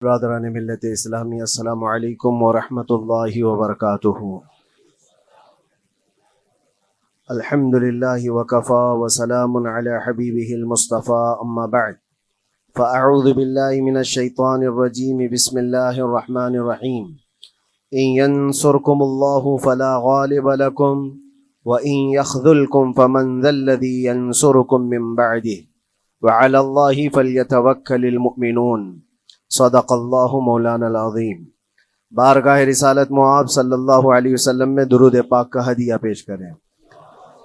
برادران ملت اسلامی، السلام علیکم ورحمۃ اللہ وبرکاتہ۔ الحمد للہ وکفا وسلام علی حبیبہ المصطفیٰ، اما بعد فاعوذ باللہ من الشیطان الرجیم، بسم اللہ الرحمن الرحیم۔ ان ینصرکم اللہ فلا غالب لکم وان یخذلکم فمن ذا الذی ینصرکم من بعدہ وعلی اللہ فلیتوکل المؤمنون۔ صدق اللہ مولانا العظیم۔ بارگاہ رسالت معاب صلی اللہ علیہ وسلم میں درود پاک کا ہدیہ پیش کریں۔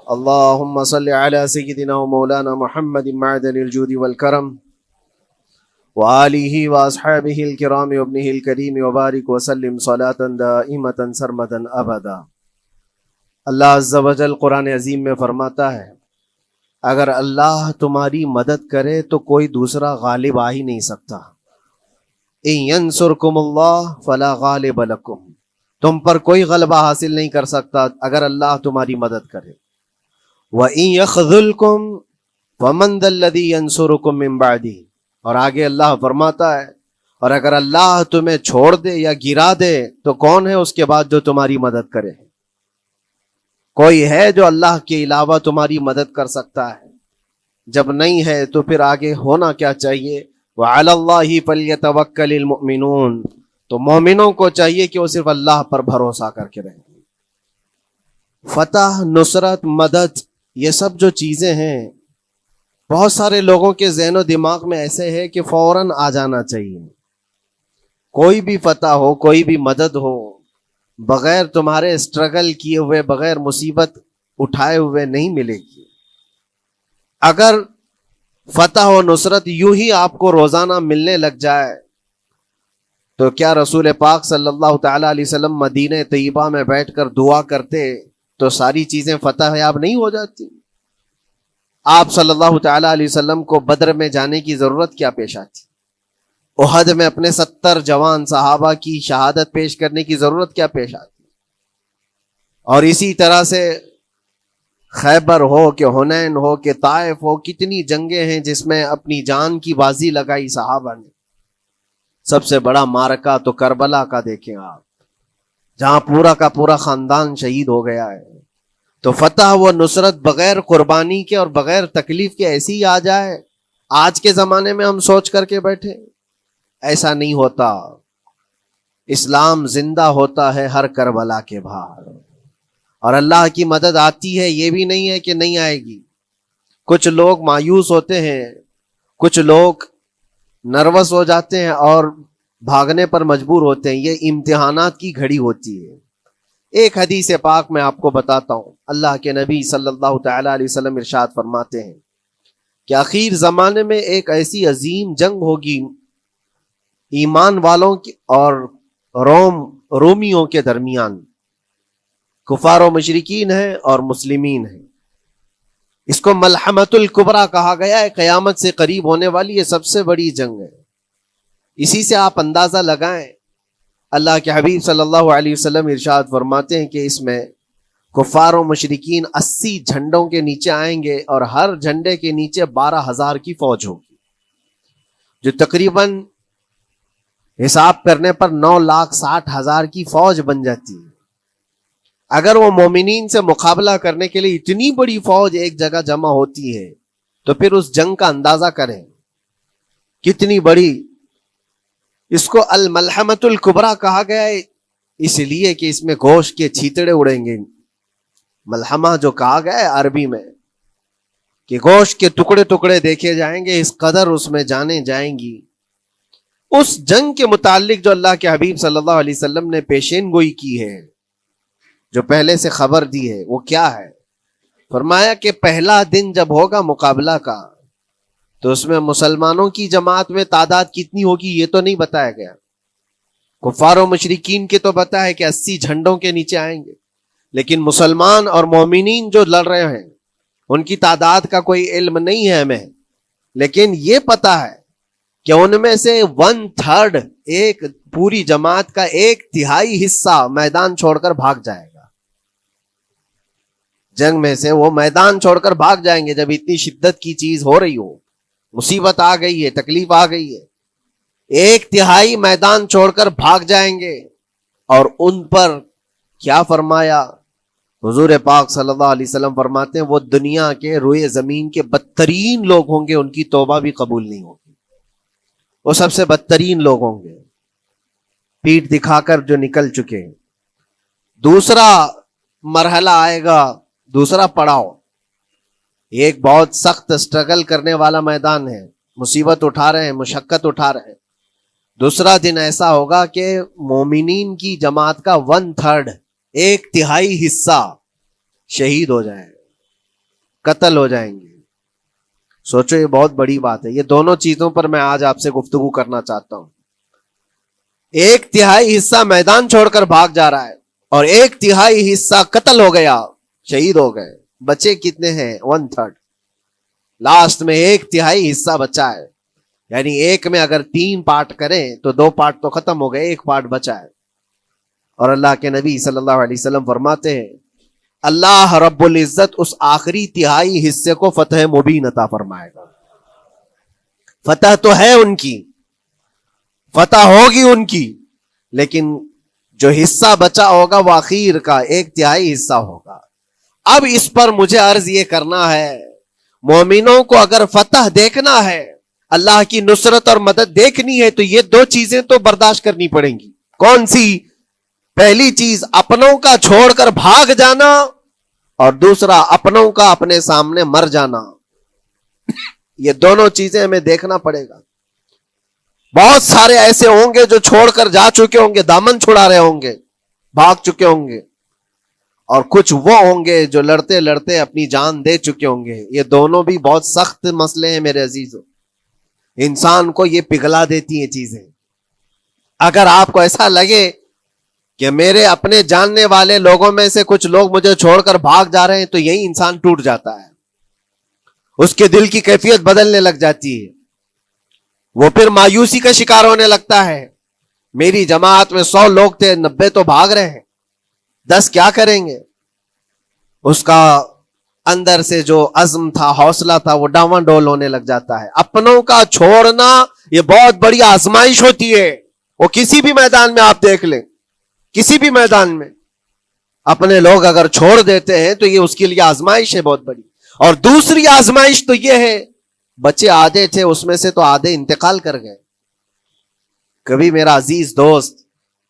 اللہم صلی علی سیدنا و مولانا محمد معدن الجود والکرم وآلہ واصحابہ الکرام وابنہ الکریم وبارک وسلم صلاة دائمة سرمدا ابدا۔ اللہ عز و جل قرآن عظیم میں فرماتا ہے، اگر اللہ تمہاری مدد کرے تو کوئی دوسرا غالب آ ہی نہیں سکتا۔ ان ینصرکم اللہ فلا غالب لکم، تم پر کوئی غلبہ حاصل نہیں کر سکتا اگر اللہ تمہاری مدد کرے۔ وَإِن يَخْذُلْكُمْ فَمَنْ ذَا الَّذِي يَنْصُرُكُمْ مِنْ بَعْدِهِ، اور آگے اللہ فرماتا ہے، اور اگر اللہ تمہیں چھوڑ دے یا گرا دے تو کون ہے اس کے بعد جو تمہاری مدد کرے؟ کوئی ہے جو اللہ کے علاوہ تمہاری مدد کر سکتا ہے؟ جب نہیں ہے تو پھر آگے ہونا کیا چاہیے؟ وَعَلَى اللَّهِ فَلْيَتَوَكَّلِ الْمُؤْمِنُونَ، تو مومنوں کو چاہیے کہ وہ صرف اللہ پر بھروسہ کر کے رہیں۔ فتح، نصرت، مدد، یہ سب جو چیزیں ہیں بہت سارے لوگوں کے ذہن و دماغ میں ایسے ہے کہ فوراً آ جانا چاہیے۔ کوئی بھی فتح ہو، کوئی بھی مدد ہو، بغیر تمہارے اسٹرگل کیے ہوئے، بغیر مصیبت اٹھائے ہوئے نہیں ملے گی۔ اگر فتح و نصرت یوں ہی آپ کو روزانہ ملنے لگ جائے تو کیا رسول پاک صلی اللہ تعالی علیہ وسلم مدینہ طیبہ میں بیٹھ کر دعا کرتے تو ساری چیزیں فتح یاب نہیں ہو جاتی؟ آپ صلی اللہ تعالی علیہ وسلم کو بدر میں جانے کی ضرورت کیا پیش آتی؟ احد میں اپنے 70 جوان صحابہ کی شہادت پیش کرنے کی ضرورت کیا پیش آتی؟ اور اسی طرح سے خیبر ہو کہ حنین ہو کہ طائف ہو، کتنی جنگیں ہیں جس میں اپنی جان کی بازی لگائی صحابہ نے۔ سب سے بڑا معرکہ تو کربلا کا دیکھیں آپ، جہاں پورا کا پورا خاندان شہید ہو گیا ہے۔ تو فتح و نصرت بغیر قربانی کے اور بغیر تکلیف کے ایسی ہی آ جائے؟ آج کے زمانے میں ہم سوچ کر کے بیٹھے، ایسا نہیں ہوتا۔ اسلام زندہ ہوتا ہے ہر کربلا کے باہر، اور اللہ کی مدد آتی ہے، یہ بھی نہیں ہے کہ نہیں آئے گی۔ کچھ لوگ مایوس ہوتے ہیں، کچھ لوگ نروس ہو جاتے ہیں اور بھاگنے پر مجبور ہوتے ہیں۔ یہ امتحانات کی گھڑی ہوتی ہے۔ ایک حدیث پاک میں آپ کو بتاتا ہوں، اللہ کے نبی صلی اللہ تعالی علیہ وسلم ارشاد فرماتے ہیں کہ آخر زمانے میں ایک ایسی عظیم جنگ ہوگی ایمان والوں کی اور رومیوں کے درمیان۔ کفار و مشرکین ہیں اور مسلمین ہیں۔ اس کو ملحمۃ الکبریٰ کہا گیا ہے، قیامت سے قریب ہونے والی یہ سب سے بڑی جنگ ہے۔ اسی سے آپ اندازہ لگائیں، اللہ کے حبیب صلی اللہ علیہ وسلم ارشاد فرماتے ہیں کہ اس میں کفار و مشرکین 80 جھنڈوں کے نیچے آئیں گے، اور ہر جھنڈے کے نیچے 12,000 کی فوج ہوگی، جو تقریباً حساب کرنے پر 9,60,000 کی فوج بن جاتی ہے۔ اگر وہ مومنین سے مقابلہ کرنے کے لیے اتنی بڑی فوج ایک جگہ جمع ہوتی ہے تو پھر اس جنگ کا اندازہ کریں کتنی بڑی۔ اس کو الملحمۃ الکبریٰ کہا گیا ہے اس لیے کہ اس میں گوشت کے چھیتڑے اڑیں گے۔ ملحمہ جو کہا گیا ہے عربی میں کہ گوشت کے ٹکڑے ٹکڑے دیکھے جائیں گے، اس قدر اس میں جانیں جائیں گی۔ اس جنگ کے متعلق جو اللہ کے حبیب صلی اللہ علیہ وسلم نے پیشین گوئی کی ہے، جو پہلے سے خبر دی ہے، وہ کیا ہے؟ فرمایا کہ پہلا دن جب ہوگا مقابلہ کا تو اس میں مسلمانوں کی جماعت میں تعداد کتنی ہوگی یہ تو نہیں بتایا گیا۔ کفار و مشرکین کے تو بتا ہے کہ 80 جھنڈوں کے نیچے آئیں گے، لیکن مسلمان اور مومنین جو لڑ رہے ہیں ان کی تعداد کا کوئی علم نہیں ہے ہمیں، لیکن یہ پتا ہے کہ ان میں سے 1/3، ایک پوری جماعت کا 1/3 حصہ میدان چھوڑ کر بھاگ جائے گا۔ جنگ میں سے وہ میدان چھوڑ کر بھاگ جائیں گے جب اتنی شدت کی چیز ہو رہی ہو، مصیبت آ گئی ہے، تکلیف آ گئی ہے۔ ایک تہائی میدان چھوڑ کر بھاگ جائیں گے. اور ان پر کیا فرمایا حضور پاک صلی اللہ علیہ وسلم؟ فرماتے ہیں وہ دنیا کے روئے زمین کے بدترین لوگ ہوں گے, ان کی توبہ بھی قبول نہیں ہوگی. وہ سب سے بدترین لوگ ہوں گے, پیٹھ دکھا کر جو نکل چکے. دوسرا مرحلہ آئے گا, دوسرا پڑاؤ. یہ ایک بہت سخت سٹرگل کرنے والا میدان ہے, مصیبت اٹھا رہے ہیں, مشقت اٹھا رہے ہیں. دوسرا دن ایسا ہوگا کہ مومنین کی جماعت کا 1/3 ایک تہائی حصہ شہید ہو جائے, قتل ہو جائیں گے. سوچو یہ بہت بڑی بات ہے. یہ دونوں چیزوں پر میں آج آپ سے گفتگو کرنا چاہتا ہوں. ایک تہائی حصہ میدان چھوڑ کر بھاگ جا رہا ہے اور ایک تہائی حصہ قتل ہو گیا, شہید ہو گئے. بچے کتنے ہیں؟ 1/3. لاسٹ میں ایک تہائی حصہ بچا ہے. یعنی ایک میں اگر 3 پارٹ کریں تو 2 پارٹ تو ختم ہو گئے, ایک پارٹ بچا ہے. اور اللہ کے نبی صلی اللہ علیہ وسلم فرماتے ہیں اللہ رب العزت اس آخری تہائی حصے کو فتح مبین عطا فرمائے گا. فتح تو ہے ان کی, فتح ہوگی ان کی, لیکن جو حصہ بچا ہوگا وہ اخیر کا 1/3 حصہ ہوگا. اب اس پر مجھے عرض یہ کرنا ہے, مومنوں کو اگر فتح دیکھنا ہے, اللہ کی نصرت اور مدد دیکھنی ہے, تو یہ 2 چیزیں تو برداشت کرنی پڑیں گی. کون سی؟ پہلی چیز اپنوں کا چھوڑ کر بھاگ جانا, اور دوسرا اپنوں کا اپنے سامنے مر جانا. یہ دونوں چیزیں ہمیں دیکھنا پڑے گا. بہت سارے ایسے ہوں گے جو چھوڑ کر جا چکے ہوں گے, دامن چھڑا رہے ہوں گے, بھاگ چکے ہوں گے, اور کچھ وہ ہوں گے جو لڑتے لڑتے اپنی جان دے چکے ہوں گے. یہ دونوں بھی بہت سخت مسئلے ہیں میرے عزیزوں. انسان کو یہ پگھلا دیتی ہیں چیزیں. اگر آپ کو ایسا لگے کہ میرے اپنے جاننے والے لوگوں میں سے کچھ لوگ مجھے چھوڑ کر بھاگ جا رہے ہیں, تو یہی انسان ٹوٹ جاتا ہے. اس کے دل کی کیفیت بدلنے لگ جاتی ہے. وہ پھر مایوسی کا شکار ہونے لگتا ہے. میری جماعت میں 100 لوگ تھے, 90 تو بھاگ رہے ہیں, 10 کیا کریں گے؟ اس کا اندر سے جو عزم تھا, حوصلہ تھا, وہ ڈاواں ڈول ہونے لگ جاتا ہے. اپنوں کا چھوڑنا یہ بہت بڑی آزمائش ہوتی ہے. وہ کسی بھی میدان میں آپ دیکھ لیں, کسی بھی میدان میں اپنے لوگ اگر چھوڑ دیتے ہیں تو یہ اس کے لیے آزمائش ہے بہت بڑی. اور دوسری آزمائش تو یہ ہے, بچے آدھے تھے, اس میں سے تو آدھے انتقال کر گئے. کبھی میرا عزیز دوست,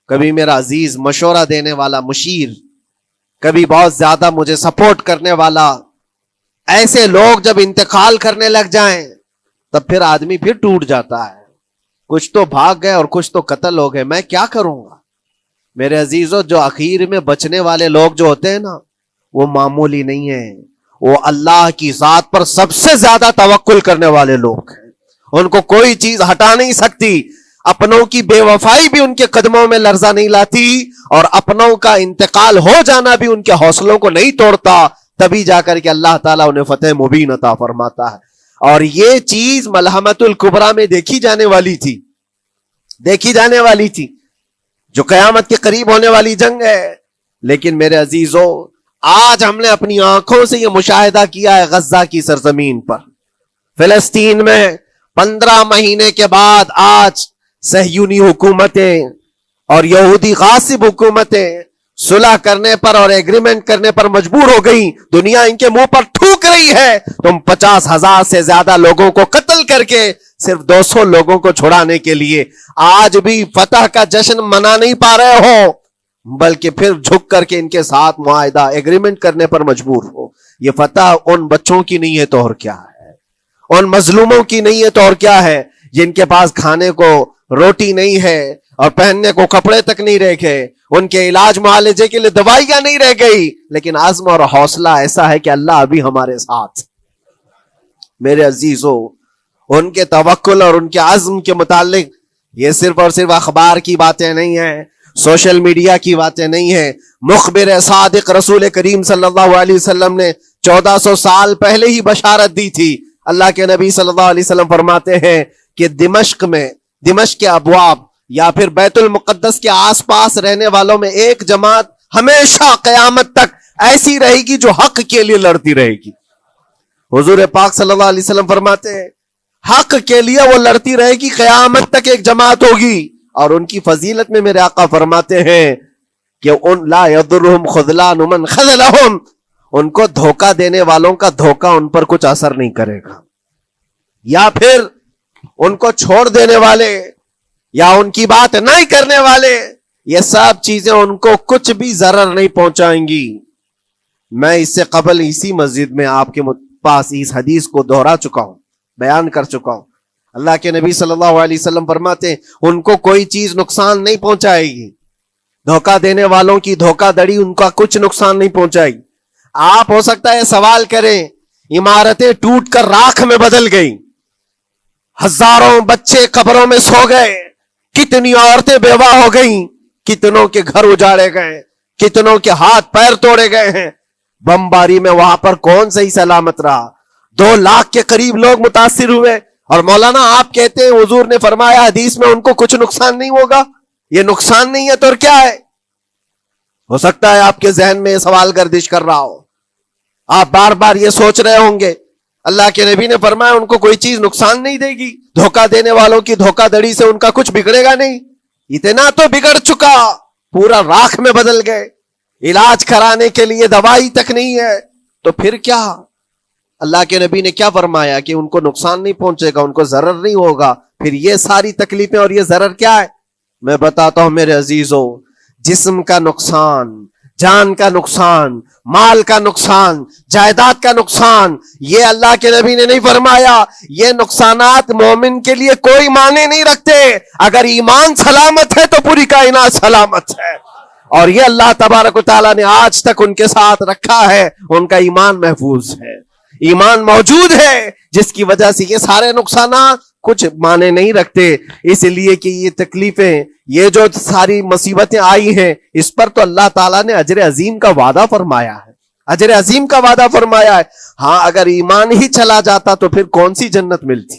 کبھی میرا عزیز مشورہ دینے والا مشیر, کبھی بہت زیادہ مجھے سپورٹ کرنے والا, ایسے لوگ جب انتقال کرنے لگ جائیں تب پھر آدمی پھر ٹوٹ جاتا ہے. کچھ تو بھاگ گئے اور کچھ تو قتل ہو گئے. میں کیا کروں گا؟ میرے عزیزوں, جو اخیر میں بچنے والے لوگ جو ہوتے ہیں نا, وہ معمولی نہیں ہیں. وہ اللہ کی ذات پر سب سے زیادہ توکل کرنے والے لوگ ہیں. ان کو کوئی چیز ہٹا نہیں سکتی. اپنوں کی بے وفائی بھی ان کے قدموں میں لرزہ نہیں لاتی, اور اپنوں کا انتقال ہو جانا بھی ان کے حوصلوں کو نہیں توڑتا. تبھی جا کر کے اللہ تعالیٰ انہیں فتح مبین عطا فرماتا ہے. اور یہ چیز ملحمت الکبریٰ میں دیکھی جانے والی تھی, دیکھی جانے والی تھی, جو قیامت کے قریب ہونے والی جنگ ہے. لیکن میرے عزیزوں, آج ہم نے اپنی آنکھوں سے یہ مشاہدہ کیا ہے غزہ کی سرزمین پر, فلسطین میں 15 مہینے کے بعد آج صہیونی حکومتیں اور یہودی غاصب حکومتیں صلح کرنے پر اور ایگریمنٹ کرنے پر مجبور ہو گئی. دنیا ان کے منہ پر تھوک رہی ہے. تم 50,000 سے زیادہ لوگوں کو قتل کر کے صرف 200 لوگوں کو چھڑانے کے لیے آج بھی فتح کا جشن منا نہیں پا رہے ہو, بلکہ پھر جھک کر کے ان کے ساتھ معاہدہ ایگریمنٹ کرنے پر مجبور ہو. یہ فتح ان بچوں کی نہیں ہے تو اور کیا ہے, ان مظلوموں کی نہیں ہے تو اور کیا ہے, جن کے پاس کھانے کو روٹی نہیں ہے اور پہننے کو کپڑے تک نہیں رہ گئے, ان کے علاج معالجے کے لیے دوائیاں نہیں رہ گئی, لیکن عزم اور حوصلہ ایسا ہے کہ اللہ ابھی ہمارے ساتھ. میرے عزیزوں, ان کے توکل اور ان کے عزم کے متعلق یہ صرف اور صرف اخبار کی باتیں نہیں ہیں, سوشل میڈیا کی باتیں نہیں ہیں. مخبر صادق رسول کریم صلی اللہ علیہ وسلم نے 1400 سال پہلے ہی بشارت دی تھی. اللہ کے نبی صلی اللہ علیہ وسلم فرماتے ہیں کہ دمشق کے ابواب یا پھر بیت المقدس کے آس پاس رہنے والوں میں ایک جماعت ہمیشہ قیامت تک ایسی رہے گی جو حق کے لیے لڑتی رہے گی. حضور پاک صلی اللہ علیہ وسلم فرماتے ہیں حق کے لیے وہ لڑتی رہے گی، قیامت تک ایک جماعت ہوگی. اور ان کی فضیلت میں میرے آقا فرماتے ہیں کہ ان لا یضرهم خذلان من خذلهم، ان کو دھوکہ دینے والوں کا دھوکہ ان پر کچھ اثر نہیں کرے گا، یا پھر ان کو چھوڑ دینے والے یا ان کی بات نہیں کرنے والے، یہ سب چیزیں ان کو کچھ بھی ضرر نہیں پہنچائیں گی. میں اس سے قبل اسی مسجد میں آپ کے پاس اس حدیث کو دہرا چکا ہوں، بیان کر چکا ہوں. اللہ کے نبی صلی اللہ علیہ وسلم فرماتے ہیں ان کو کوئی چیز نقصان نہیں پہنچائے گی، دھوکہ دینے والوں کی دھوکہ دڑی ان کا کچھ نقصان نہیں پہنچائے گی. آپ ہو سکتا ہے سوال کریں، عمارتیں ٹوٹ کر راکھ میں بدل گئی، ہزاروں بچے قبروں میں سو گئے، کتنی عورتیں بیوہ ہو گئیں، کتنوں کے گھر اجاڑے گئے، کتنوں کے ہاتھ پیر توڑے گئے ہیں، بمباری میں وہاں پر کون صحیح سلامت رہا؟ 2 لاکھ کے قریب لوگ متاثر ہوئے، اور مولانا آپ کہتے ہیں حضور نے فرمایا حدیث میں ان کو کچھ نقصان نہیں ہوگا. یہ نقصان نہیں ہے تو اور کیا ہے؟ ہو سکتا ہے آپ کے ذہن میں یہ سوال گردش کر رہا ہو، آپ بار بار یہ سوچ رہے ہوں گے اللہ کے نبی نے فرمایا ان کو کوئی چیز نقصان نہیں دے گی، دھوکہ دینے والوں کی دھوکہ دڑی سے ان کا کچھ بگڑے گا نہیں. اتنا تو بگڑ چکا، پورا راکھ میں بدل گئے، علاج کرانے کے لیے دوائی تک نہیں ہے، تو پھر کیا؟ اللہ کے نبی نے کیا فرمایا کہ ان کو نقصان نہیں پہنچے گا، ان کو ضرر نہیں ہوگا. پھر یہ ساری تکلیفیں اور یہ ضرر کیا ہے؟ میں بتاتا ہوں میرے عزیزوں، جسم کا نقصان، جان کا نقصان، مال کا نقصان، جائیداد کا نقصان، یہ اللہ کے نبی نے نہیں فرمایا. یہ نقصانات مومن کے لیے کوئی معنی نہیں رکھتے. اگر ایمان سلامت ہے تو پوری کائنات سلامت ہے، اور یہ اللہ تبارک و تعالیٰ نے آج تک ان کے ساتھ رکھا ہے. ان کا ایمان محفوظ ہے، ایمان موجود ہے، جس کی وجہ سے یہ سارے نقصانات کچھ معنی نہیں رکھتے. اس لیے کہ یہ تکلیفیں، یہ جو ساری مصیبتیں آئی ہیں، اس پر تو اللہ تعالیٰ نے اجر عظیم کا وعدہ فرمایا ہے، اجر عظیم کا وعدہ فرمایا ہے. ہاں اگر ایمان ہی چلا جاتا تو پھر کون سی جنت ملتی،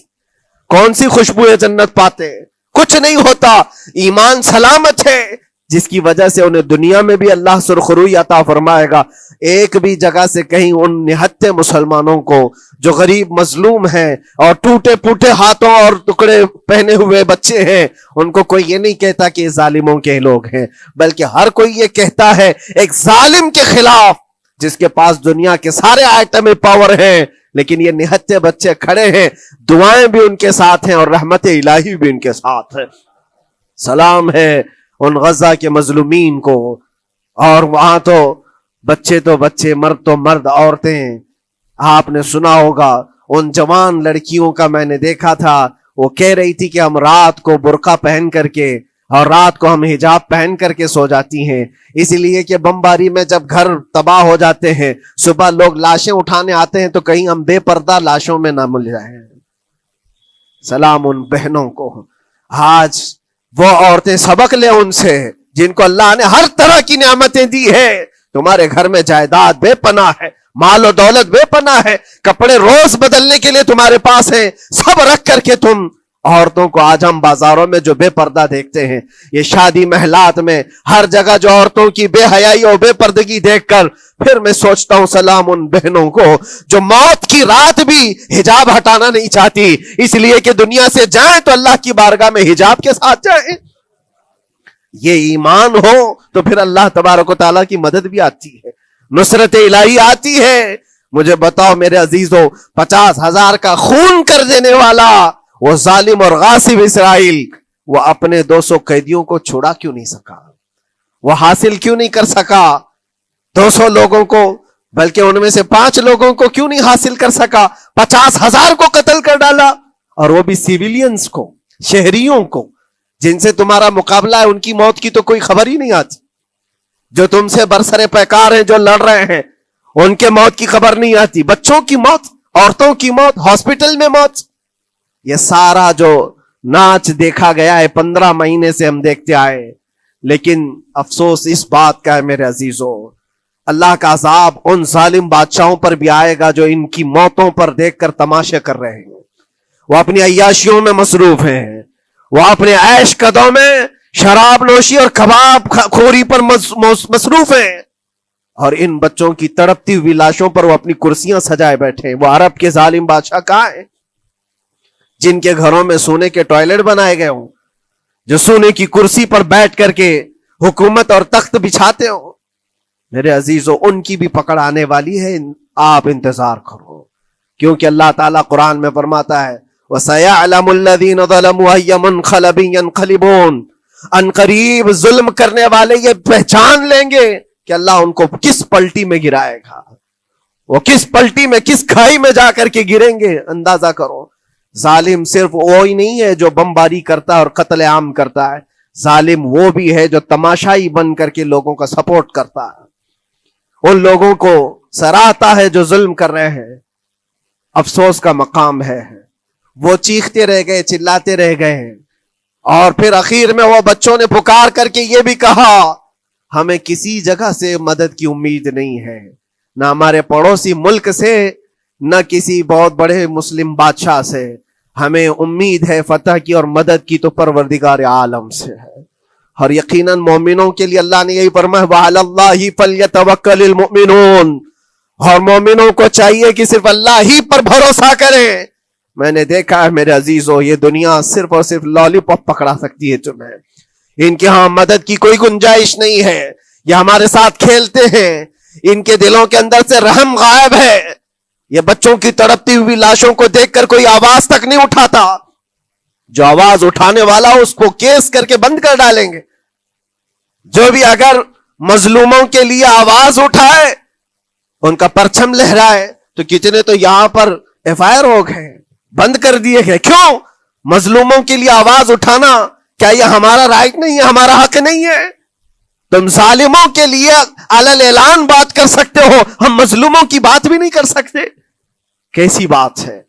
کون سی خوشبو جنت پاتے؟ کچھ نہیں ہوتا. ایمان سلامت ہے، جس کی وجہ سے انہیں دنیا میں بھی اللہ سرخروئی عطا فرمائے گا. ایک بھی جگہ سے کہیں ان نہتے مسلمانوں کو جو غریب مظلوم ہیں اور ٹوٹے پوٹے ہاتھوں اور ٹکڑے پہنے ہوئے بچے ہیں، ان کو کوئی یہ نہیں کہتا کہ یہ ظالموں کے لوگ ہیں، بلکہ ہر کوئی یہ کہتا ہے ایک ظالم کے خلاف جس کے پاس دنیا کے سارے آئٹم پاور ہیں، لیکن یہ نہتے بچے کھڑے ہیں، دعائیں بھی ان کے ساتھ ہیں اور رحمت الہی بھی ان کے ساتھ ہے. سلام ہے ان غزہ کے مظلومین کو. اور وہاں تو بچے، مرد تو مرد، عورتیں. آپ نے سنا ہوگا ان جوان لڑکیوں کا، میں نے دیکھا تھا، وہ کہہ رہی تھی کہ ہم رات کو برقع پہن کر کے اور رات کو ہم حجاب پہن کر کے سو جاتی ہیں، اس لیے کہ بمباری میں جب گھر تباہ ہو جاتے ہیں، صبح لوگ لاشیں اٹھانے آتے ہیں تو کہیں ہم بے پردہ لاشوں میں نہ مل جائیں. سلام ان بہنوں کو. آج وہ عورتیں سبق لیں ان سے جن کو اللہ نے ہر طرح کی نعمتیں دی ہے. تمہارے گھر میں جائیداد بے پناہ ہے، مال و دولت بے پناہ ہے، کپڑے روز بدلنے کے لیے تمہارے پاس ہیں، سب رکھ کر کے تم عورتوں کو آج ہم بازاروں میں جو بے پردہ دیکھتے ہیں، یہ شادی محلات میں ہر جگہ جو عورتوں کی بے حیائی اور بے پردگی دیکھ کر پھر میں سوچتا ہوں سلام ان بہنوں کو جو موت کی رات بھی حجاب ہٹانا نہیں چاہتی، اس لیے کہ دنیا سے جائیں تو اللہ کی بارگاہ میں حجاب کے ساتھ جائیں. یہ ایمان ہو تو پھر اللہ تبارک و تعالیٰ کی مدد بھی آتی ہے، نصرت الہی آتی ہے. مجھے بتاؤ میرے عزیزوں، 50,000 کا خون کر دینے والا وہ ظالم اور غاصب اسرائیل، وہ اپنے 200 قیدیوں کو چھڑا کیوں نہیں سکا؟ وہ حاصل کیوں نہیں کر سکا 200 لوگوں کو؟ بلکہ ان میں سے 5 لوگوں کو کیوں نہیں حاصل کر سکا؟ 50,000 کو قتل کر ڈالا، اور وہ بھی سیویلینز کو، شہریوں کو جن سے تمہارا مقابلہ ہے، ان کی موت کی تو کوئی خبر ہی نہیں آتی. جو تم سے برسر پیکار ہیں، جو لڑ رہے ہیں، ان کے موت کی خبر نہیں آتی. بچوں کی موت، عورتوں کی موت، ہاسپٹل میں موت، یہ سارا جو ناچ دیکھا گیا ہے 15 مہینے سے ہم دیکھتے آئے. لیکن افسوس اس بات کا ہے میرے عزیزوں، اللہ کا عذاب ان ظالم بادشاہوں پر بھی آئے گا جو ان کی موتوں پر دیکھ کر تماشے کر رہے ہیں. وہ اپنی عیاشیوں میں مصروف ہیں، وہ اپنے عیش قدوں میں شراب نوشی اور کباب خوری پر مصروف ہیں، اور ان بچوں کی تڑپتی ہوئی لاشوں پر وہ اپنی کرسیاں سجائے بیٹھے ہیں. وہ عرب کے ظالم بادشاہ کہاں ہیں؟ جن کے گھروں میں سونے کے ٹوائلٹ بنائے گئے ہوں، جو سونے کی کرسی پر بیٹھ کر کے حکومت اور تخت بچھاتے ہوں، میرے عزیزو ان کی بھی پکڑ آنے والی ہے، آپ انتظار کرو، کیونکہ اللہ تعالیٰ قرآن میں فرماتا ہے وَسَيَعْلَمُ الَّذِينَ ظَلَمُوا أَيَّ مُنْقَلَبٍ يَنْقَلِبُونَ، ان قریب ظلم کرنے والے یہ پہچان لیں گے کہ اللہ ان کو کس پلٹی میں گرائے گا، وہ کس پلٹی میں، کس کھائی میں جا کر کے گریں گے۔ اندازہ کرو، ظالم صرف وہی نہیں ہے جو بمباری کرتا ہے اور قتل عام کرتا ہے، ظالم وہ بھی ہے جو تماشائی بن کر کے لوگوں کا سپورٹ کرتا ہے، ان لوگوں کو سراہتا ہے جو ظلم کر رہے ہیں۔ افسوس کا مقام ہے، وہ چیختے رہ گئے، چلاتے رہ گئے ہیں، اور پھر اخیر میں وہ بچوں نے پکار کر کے یہ بھی کہا ہمیں کسی جگہ سے مدد کی امید نہیں ہے، نہ ہمارے پڑوسی ملک سے، نہ کسی بہت بڑے مسلم بادشاہ سے، ہمیں امید ہے فتح کی اور مدد کی تو پروردگار عالم سے ہے۔ اور یقیناً مومنوں کے لیے اللہ نے یہی فرمایا وَعَلَى اللَّهِ فَلْيَتَوَكَّلِ الْمُؤْمِنُونَ، اور مومنوں کو چاہیے کہ صرف اللہ ہی پر بھروسہ کریں۔ میں نے دیکھا ہے میرے عزیزو، یہ دنیا صرف اور صرف لالی پاپ پکڑا سکتی ہے تمہیں، ان کے ہاں مدد کی کوئی گنجائش نہیں ہے، یہ ہمارے ساتھ کھیلتے ہیں، ان کے دلوں کے اندر سے رحم غائب ہے، یہ بچوں کی تڑپتی ہوئی لاشوں کو دیکھ کر کوئی آواز تک نہیں اٹھاتا، جو آواز اٹھانے والا اس کو کیس کر کے بند کر ڈالیں گے۔ جو بھی اگر مظلوموں کے لیے آواز اٹھائے، ان کا پرچم لہرائے، تو کتنے تو یہاں پر ایف آئی آر ہو گئے، بند کر دیے گئے۔ کیوں؟ مظلوموں کے لیے آواز اٹھانا کیا یہ ہمارا رائٹ نہیں ہے، ہمارا حق نہیں ہے؟ تم ظالموں کے لیے علل اعلان بات کر سکتے ہو، ہم مظلوموں کی بات بھی نہیں کر سکتے؟ کیسی بات ہے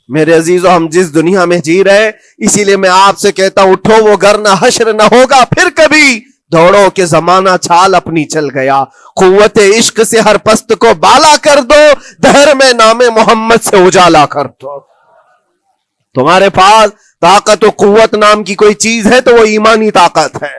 میرے عزیزو، ہم جس دنیا میں جی رہے، اسی لیے میں آپ سے کہتا ہوں اٹھو وہ گھر نہ حشر نہ ہوگا پھر کبھی، دوڑو کہ زمانہ چھال اپنی چل گیا، قوت عشق سے ہر پست کو بالا کر دو، دہر میں نام محمد سے اجالا کر دو۔ تمہارے پاس طاقت و قوت نام کی کوئی چیز ہے تو وہ ایمانی طاقت ہے،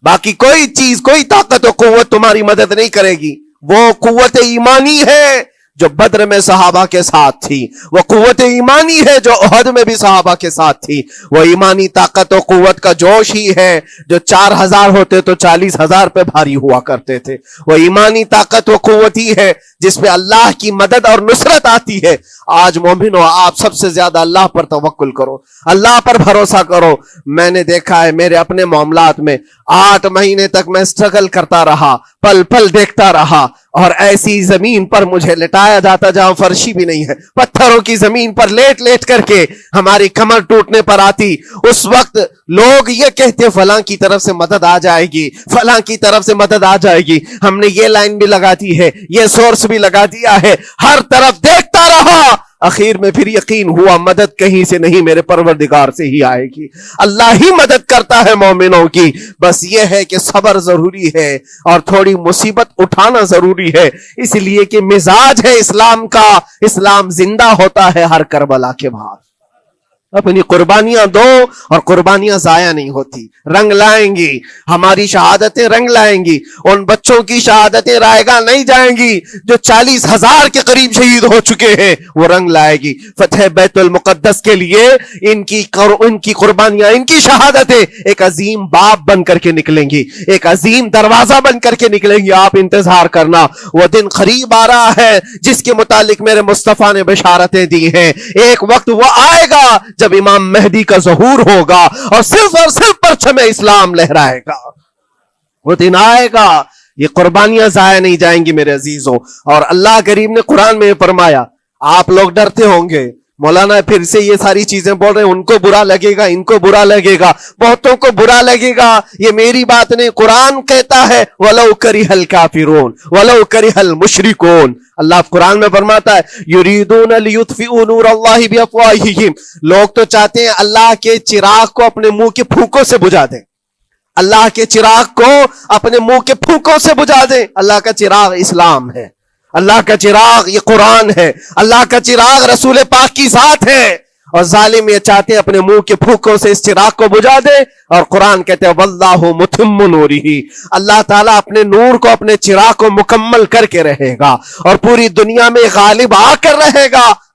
باقی کوئی چیز، کوئی طاقت و قوت تمہاری مدد نہیں کرے گی۔ وہ قوت ایمانی ہے جو بدر میں صحابہ کے ساتھ تھی، وہ قوت ایمانی ہے جو احد میں بھی صحابہ کے ساتھ تھی، وہ ایمانی طاقت و قوت کا جوش ہی ہے جو 4000 ہوتے تو 40,000 پہ بھاری ہوا کرتے تھے، وہ ایمانی طاقت و قوت ہی ہے جس پہ اللہ کی مدد اور نصرت آتی ہے۔ آج مومنو، آپ سب سے زیادہ اللہ پر توکل کرو، اللہ پر بھروسہ کرو۔ میں نے دیکھا ہے میرے اپنے معاملات میں 8 مہینے تک میں اسٹرگل کرتا رہا، پل پل دیکھتا رہا، اور ایسی زمین پر مجھے لٹایا جاتا جہاں فرشی بھی نہیں ہے، پتھروں کی زمین پر لیٹ لیٹ کر کے ہماری کمر ٹوٹنے پر آتی۔ اس وقت لوگ یہ کہتے فلاں کی طرف سے مدد آ جائے گی، فلاں کی طرف سے مدد آ جائے گی، ہم نے یہ لائن بھی لگا دی ہے، یہ سورس بھی لگا دیا ہے، ہر طرف دیکھتا رہا، اخیر میں پھر یقین ہوا مدد کہیں سے نہیں، میرے پروردگار سے ہی آئے گی۔ اللہ ہی مدد کرتا ہے مومنوں کی، بس یہ ہے کہ صبر ضروری ہے اور تھوڑی مصیبت اٹھانا ضروری ہے، اس لیے کہ مزاج ہے اسلام کا، اسلام زندہ ہوتا ہے ہر کربلا کے بعد۔ اپنی قربانیاں دو اور قربانیاں ضائع نہیں ہوتی، رنگ لائیں گی، ہماری شہادتیں رنگ لائیں گی، ان بچوں کی شہادتیں رائے گاہ نہیں جائیں گی جو 40,000 کے قریب شہید ہو چکے ہیں، وہ رنگ لائے گی۔ فتح بیت المقدس کے لیے ان کی قربانیاں، ان کی شہادتیں ایک عظیم باب بن کر کے نکلیں گی، ایک عظیم دروازہ بن کر کے نکلیں گی۔ آپ انتظار کرنا، وہ دن قریب آ رہا ہے جس کے متعلق میرے مصطفیٰ نے بشارتیں دی ہیں۔ ایک وقت وہ آئے گا جب امام مہدی کا ظہور ہوگا اور صرف پرچم اسلام لہرائے گا، وہ دن آئے گا، یہ قربانیاں ضائع نہیں جائیں گی میرے عزیزوں۔ اور اللہ کریم نے قرآن میں فرمایا، آپ لوگ ڈرتے ہوں گے مولانا پھر سے یہ ساری چیزیں بول رہے ہیں، ان کو برا لگے گا، ان کو برا لگے گا، بہتوں کو برا لگے گا، یہ میری بات نہیں، قرآن کہتا ہے وَلَوْ كَرِهَ الْكَافِرُونَ وَلَوْ كَرِهَ الْمُشْرِكُونَ۔ اللہ قرآن میں فرماتا ہے يُرِيدُونَ لِيُطْفِئُوا نُورَ اللَّهِ بِأَفْوَاهِهِمْ، لوگ تو چاہتے ہیں اللہ کے چراغ کو اپنے منہ کے پھونکوں سے بجھا دیں، اللہ کے چراغ کو اپنے منہ کے پھونکوں سے بجھا دیں۔ اللہ کا چراغ اسلام ہے، اللہ کا چراغ یہ قرآن ہے، اللہ کا چراغ رسول پاک کی ذات ہے، اور ظالم یہ چاہتے ہیں اپنے منہ کے پھونکوں سے اس چراغ کو بجھا دے، اور قرآن کہتے ہیں واللہ متم نورہ، اللہ تعالیٰ اپنے نور کو، اپنے چراغ کو مکمل کر کے رہے گا، اور پوری دنیا میں غالب آ کر رہے گا۔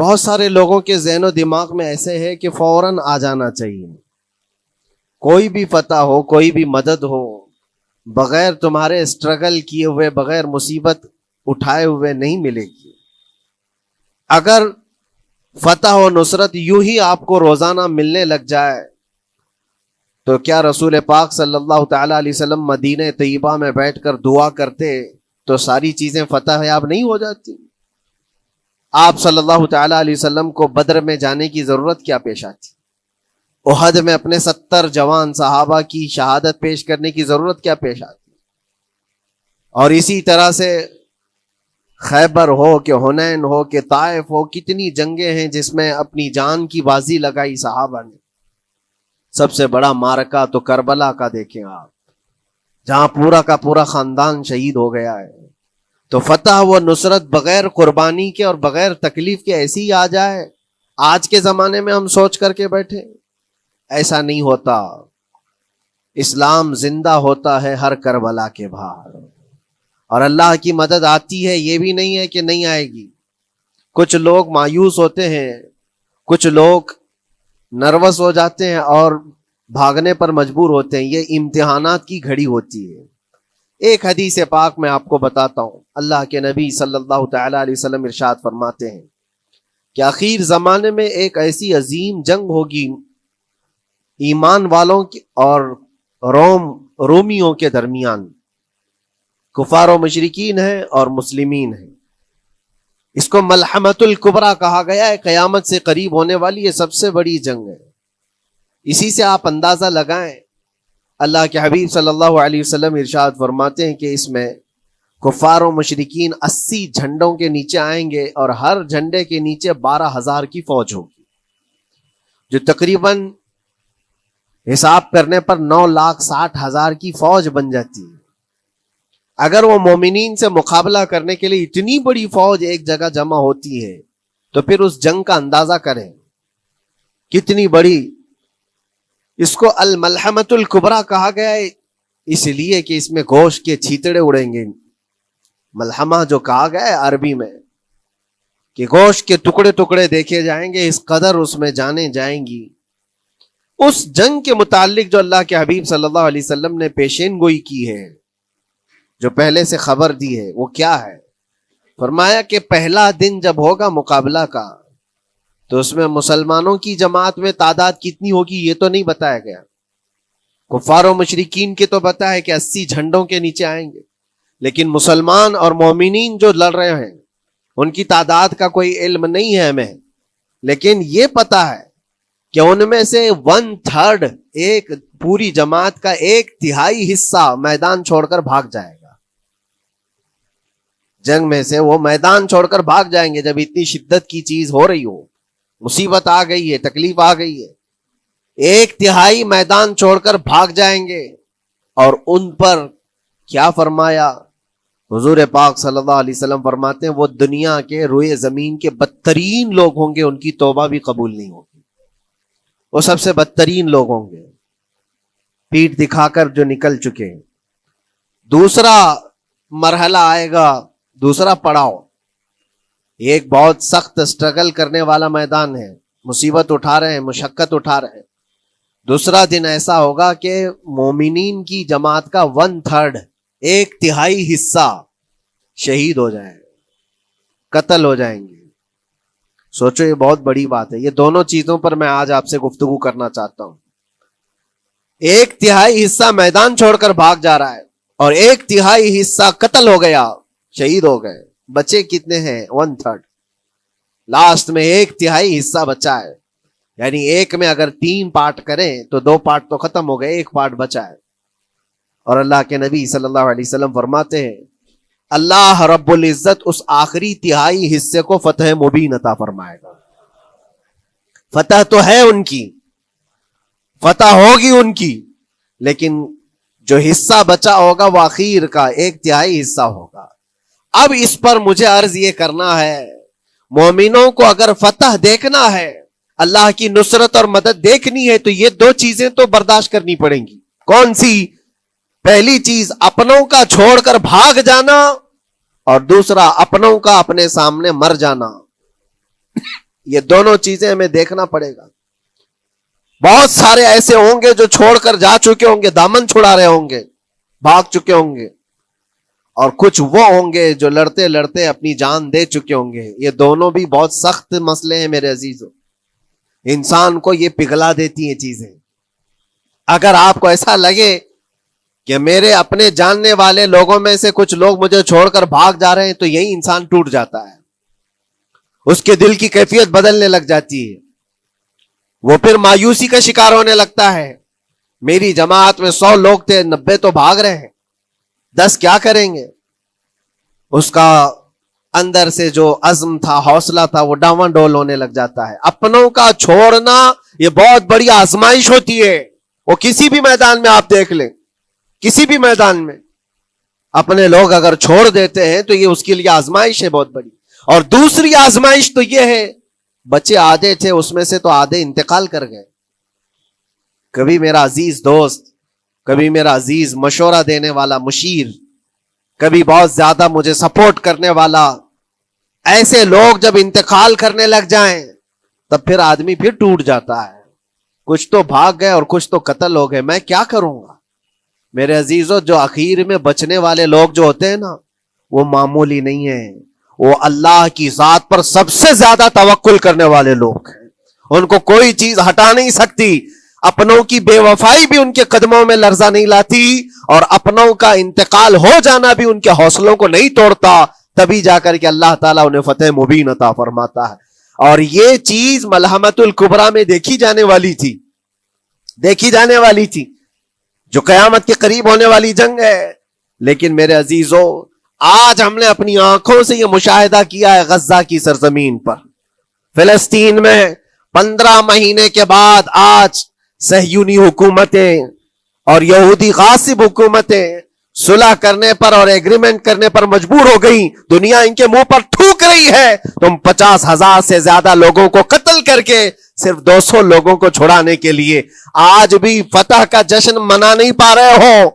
بہت سارے لوگوں کے ذہن و دماغ میں ایسے ہے کہ فوراً آ جانا چاہیے، کوئی بھی فتح ہو، کوئی بھی مدد ہو، بغیر تمہارے اسٹرگل کیے ہوئے، بغیر مصیبت اٹھائے ہوئے نہیں ملے گی۔ اگر فتح و نصرت یوں ہی آپ کو روزانہ ملنے لگ جائے تو کیا رسول پاک صلی اللہ تعالی علیہ وسلم مدینہ طیبہ میں بیٹھ کر دعا کرتے تو ساری چیزیں فتح یاب نہیں ہو جاتی؟ آپ صلی اللہ تعالی علیہ وسلم کو بدر میں جانے کی ضرورت کیا پیش آتی؟ احد میں اپنے 70 جوان صحابہ کی شہادت پیش کرنے کی ضرورت کیا پیش آتی؟ اور اسی طرح سے خیبر ہو کہ حنین ہو کہ طائف ہو، کتنی جنگیں ہیں جس میں اپنی جان کی بازی لگائی صحابہ نے۔ سب سے بڑا معرکہ تو کربلا کا دیکھیں آپ، جہاں پورا کا پورا خاندان شہید ہو گیا ہے۔ تو فتح و نصرت بغیر قربانی کے اور بغیر تکلیف کے ایسی ہی آ جائے؟ آج کے زمانے میں ہم سوچ کر کے بیٹھے، ایسا نہیں ہوتا۔ اسلام زندہ ہوتا ہے ہر کربلا کے باہر، اور اللہ کی مدد آتی ہے، یہ بھی نہیں ہے کہ نہیں آئے گی۔ کچھ لوگ مایوس ہوتے ہیں، کچھ لوگ نروس ہو جاتے ہیں اور بھاگنے پر مجبور ہوتے ہیں۔ یہ امتحانات کی گھڑی ہوتی ہے۔ ایک حدیث پاک میں آپ کو بتاتا ہوں، اللہ کے نبی صلی اللہ تعالی علیہ وسلم ارشاد فرماتے ہیں کہ آخر زمانے میں ایک ایسی عظیم جنگ ہوگی ایمان والوں کی اور رومیوں کے درمیان، کفار و مشرکین ہیں اور مسلمین ہیں۔ اس کو ملحمۃ الکبریٰ کہا گیا ہے، قیامت سے قریب ہونے والی یہ سب سے بڑی جنگ ہے۔ اسی سے آپ اندازہ لگائیں، اللہ کے حبیب صلی اللہ علیہ وسلم ارشاد فرماتے ہیں کہ اس میں کفار و مشرکین 80 جھنڈوں کے نیچے آئیں گے، اور ہر جھنڈے کے نیچے 12,000 کی فوج ہوگی، جو تقریباً حساب کرنے پر 9,60,000 کی فوج بن جاتی ہے۔ اگر وہ مومنین سے مقابلہ کرنے کے لیے اتنی بڑی فوج ایک جگہ جمع ہوتی ہے تو پھر اس جنگ کا اندازہ کریں کتنی بڑی۔ اس کو الملحمۃ الکبریٰ کہا گیا ہے اس لیے کہ اس میں گوشت کے چھیتڑے اڑیں گے۔ ملحمہ جو کہا گیا ہے عربی میں کہ گوشت کے ٹکڑے ٹکڑے دیکھے جائیں گے، اس قدر اس میں جانے جائیں گی۔ اس جنگ کے متعلق جو اللہ کے حبیب صلی اللہ علیہ وسلم نے پیشین گوئی کی ہے، جو پہلے سے خبر دی ہے، وہ کیا ہے؟ فرمایا کہ پہلا دن جب ہوگا مقابلہ کا تو اس میں مسلمانوں کی جماعت میں تعداد کتنی ہوگی یہ تو نہیں بتایا گیا، کفار و مشرکین کے تو بتا ہے کہ 80 جھنڈوں کے نیچے آئیں گے، لیکن مسلمان اور مومنین جو لڑ رہے ہیں ان کی تعداد کا کوئی علم نہیں ہے ہمیں، لیکن یہ پتا ہے کہ ان میں سے 1/3 ایک پوری جماعت کا 1/3 حصہ میدان چھوڑ کر بھاگ جائے گا۔ جنگ میں سے وہ میدان چھوڑ کر بھاگ جائیں گے جب اتنی شدت کی چیز ہو رہی ہو، مصیبت آ گئی ہے، تکلیف آ گئی ہے، 1/3 میدان چھوڑ کر بھاگ جائیں گے۔ اور ان پر کیا فرمایا حضور پاک صلی اللہ علیہ وسلم؟ فرماتے ہیں وہ دنیا کے روئے زمین کے بدترین لوگ ہوں گے، ان کی توبہ بھی قبول نہیں ہوگی، وہ سب سے بدترین لوگ ہوں گے، پیٹھ دکھا کر جو نکل چکے۔ دوسرا مرحلہ آئے گا، دوسرا پڑاؤ، یہ ایک بہت سخت سٹرگل کرنے والا میدان ہے، مصیبت اٹھا رہے ہیں، مشقت اٹھا رہے ہیں۔ دوسرا دن ایسا ہوگا کہ مومنین کی جماعت کا 1/3 1/3 حصہ شہید ہو جائے، قتل ہو جائیں گے۔ سوچو یہ بہت بڑی بات ہے۔ یہ دونوں چیزوں پر میں آج آپ سے گفتگو کرنا چاہتا ہوں۔ 1/3 حصہ میدان چھوڑ کر بھاگ جا رہا ہے اور 1/3 حصہ قتل ہو گیا، شہید ہو گئے۔ بچے کتنے ہیں؟ 1/3۔ لاسٹ میں 1/3 حصہ بچا ہے، یعنی ایک میں اگر 3 پارٹ کریں تو 2 پارٹ تو ختم ہو گئے، 1 پارٹ بچا ہے۔ اور اللہ کے نبی صلی اللہ علیہ وسلم فرماتے ہیں اللہ رب العزت اس آخری 1/3 حصے کو فتح مبین عطا فرمائے گا۔ فتح تو ہے ان کی، فتح ہوگی ان کی، لیکن جو حصہ بچا ہوگا وہ آخر کا 1/3 حصہ ہوگا۔ اب اس پر مجھے عرض یہ کرنا ہے، مومنوں کو اگر فتح دیکھنا ہے، اللہ کی نصرت اور مدد دیکھنی ہے، تو یہ 2 چیزیں تو برداشت کرنی پڑیں گی۔ کون سی؟ پہلی چیز اپنوں کا چھوڑ کر بھاگ جانا، اور دوسرا اپنوں کا اپنے سامنے مر جانا۔ یہ دونوں چیزیں ہمیں دیکھنا پڑے گا. بہت سارے ایسے ہوں گے جو چھوڑ کر جا چکے ہوں گے, دامن چھڑا رہے ہوں گے, بھاگ چکے ہوں گے, اور کچھ وہ ہوں گے جو لڑتے لڑتے اپنی جان دے چکے ہوں گے. یہ دونوں بھی بہت سخت مسئلے ہیں میرے عزیزو. انسان کو یہ پگھلا دیتی ہیں چیزیں. اگر آپ کو ایسا لگے کہ میرے اپنے جاننے والے لوگوں میں سے کچھ لوگ مجھے چھوڑ کر بھاگ جا رہے ہیں, تو یہی انسان ٹوٹ جاتا ہے, اس کے دل کی کیفیت بدلنے لگ جاتی ہے, وہ پھر مایوسی کا شکار ہونے لگتا ہے. میری جماعت میں 100 لوگ تھے, 90 تو بھاگ رہے ہیں, 10 کیا کریں گے؟ اس کا اندر سے جو عزم تھا, حوصلہ تھا, وہ ڈاواں ڈول ہونے لگ جاتا ہے. اپنوں کا چھوڑنا یہ بہت بڑی آزمائش ہوتی ہے. وہ کسی بھی میدان میں آپ دیکھ لیں, کسی بھی میدان میں اپنے لوگ اگر چھوڑ دیتے ہیں تو یہ اس کے لیے آزمائش ہے بہت بڑی. اور دوسری آزمائش تو یہ ہے, بچے آدھے تھے, اس میں سے تو آدھے انتقال کر گئے. کبھی میرا عزیز دوست, کبھی میرا عزیز مشورہ دینے والا مشیر, کبھی بہت زیادہ مجھے سپورٹ کرنے والا, ایسے لوگ جب انتقال کرنے لگ جائیں تب پھر آدمی پھر ٹوٹ جاتا ہے. کچھ تو بھاگ گئے اور کچھ تو قتل ہو گئے. میں کیا کروں گا میرے عزیزو؟ جو اخیر میں بچنے والے لوگ جو ہوتے ہیں نا, وہ معمولی نہیں ہیں. وہ اللہ کی ذات پر سب سے زیادہ توکل کرنے والے لوگ ہیں. ان کو کوئی چیز ہٹا نہیں سکتی. اپنوں کی بے وفائی بھی ان کے قدموں میں لرزہ نہیں لاتی, اور اپنوں کا انتقال ہو جانا بھی ان کے حوصلوں کو نہیں توڑتا. تبھی جا کر کے اللہ تعالیٰ انہیں فتح مبین عطا فرماتا ہے. اور یہ چیز ملحمت الکبریٰ میں دیکھی جانے والی تھی, دیکھی جانے والی تھی, جو قیامت کے قریب ہونے والی جنگ ہے. لیکن میرے عزیزو, آج ہم نے اپنی آنکھوں سے یہ مشاہدہ کیا ہے غزہ کی سرزمین پر, فلسطین میں 15 مہینے کے بعد آج صہیونی حکومتیں اور یہودی غاصب حکومتیں صلح کرنے پر اور ایگریمنٹ کرنے پر مجبور ہو گئی. دنیا ان کے منہ پر تھوک رہی ہے. تم 50,000 سے زیادہ لوگوں کو قتل کر کے صرف 200 لوگوں کو چھڑانے کے لیے آج بھی فتح کا جشن منا نہیں پا رہے ہو,